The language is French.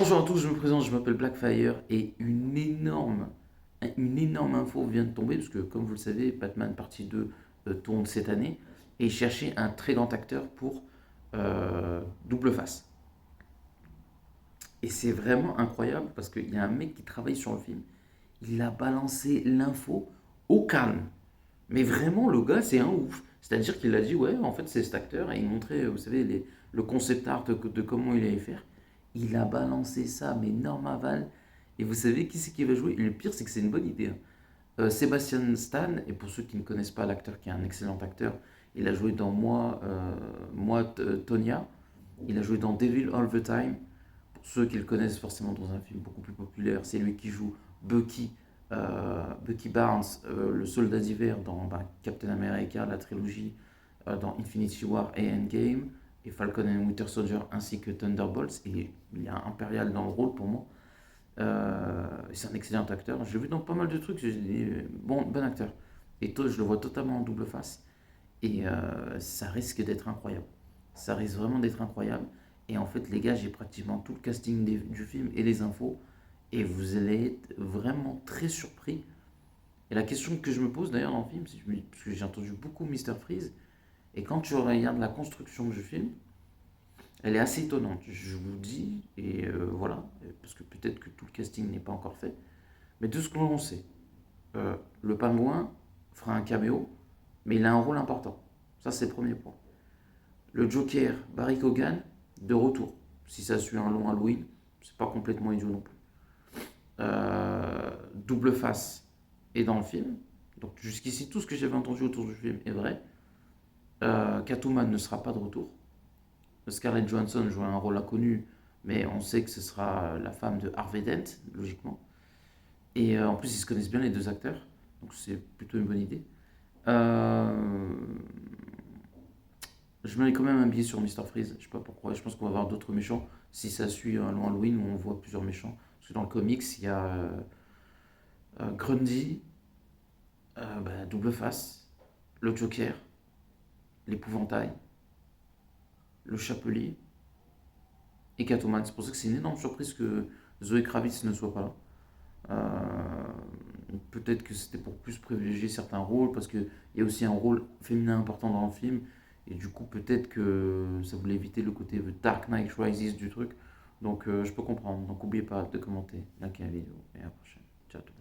Bonjour à tous, je me présente, je m'appelle Blackfire et une énorme info vient de tomber parce que comme vous le savez, Batman partie 2 tourne cette année et il cherchait un très grand acteur pour Double Face. Et c'est vraiment incroyable parce qu'il y a un mec qui travaille sur le film, il a balancé l'info au calme. Mais vraiment, le gars, c'est un ouf. C'est-à-dire qu'il a dit, ouais, en fait, c'est cet acteur. Et il montrait, vous savez, le concept art de comment il allait faire. Il a balancé ça, mais normal. Et vous savez qui c'est qui va jouer? Et le pire, c'est que c'est une bonne idée, hein. Sébastien Stan, et pour ceux qui ne connaissent pas l'acteur, qui est un excellent acteur, il a joué dans Tonya. Il a joué dans Devil All the Time. Pour ceux qui le connaissent forcément dans un film beaucoup plus populaire, c'est lui qui joue Bucky, Bucky Barnes, le soldat d'hiver dans Captain America, la trilogie, dans Infinity War et Endgame, et Falcon and Winter Soldier ainsi que Thunderbolts. Et il y a Impérial dans le rôle pour moi. C'est un excellent acteur. Je l'ai vu dans pas mal de trucs. J'ai dit, bon acteur. Et toi, je le vois totalement en double face. Et ça risque d'être incroyable. Ça risque vraiment d'être incroyable. Et en fait, les gars, j'ai pratiquement tout le casting du film et les infos. Et vous allez être vraiment très surpris. Et la question que je me pose d'ailleurs dans le film, parce que j'ai entendu beaucoup Mister Freeze, et quand tu regardes la construction du film, elle est assez étonnante, je vous dis, et voilà, parce que peut-être que tout le casting n'est pas encore fait. Mais de ce que l'on sait, le pingouin fera un caméo, mais il a un rôle important. Ça, c'est le premier point. Le Joker, Barry Keoghan, de retour. Si ça suit un long Halloween, c'est pas complètement idiot non plus. Double face est dans le film. Donc jusqu'ici, tout ce que j'avais entendu autour du film est vrai. Catwoman ne sera pas de retour. Scarlett Johansson joue un rôle inconnu, mais on sait que ce sera la femme de Harvey Dent, logiquement. Et en plus, ils se connaissent bien les deux acteurs, donc c'est plutôt une bonne idée. Euh, je mets quand même un billet sur Mister Freeze, je sais pas pourquoi, je pense qu'on va avoir d'autres méchants si ça suit un long Halloween où on voit plusieurs méchants. Parce que dans le comics, il y a Grundy, Double Face, le Joker, l'épouvantail, le chapelier et Catwoman. C'est pour ça que c'est une énorme surprise que Zoé Kravitz ne soit pas là. Peut-être que c'était pour plus privilégier certains rôles, parce qu'il y a aussi un rôle féminin important dans le film, et du coup peut-être que ça voulait éviter le côté The Dark Knight Rises du truc. Donc je peux comprendre. Donc n'oubliez pas de commenter, liker la vidéo, et à la prochaine. Ciao tout le monde.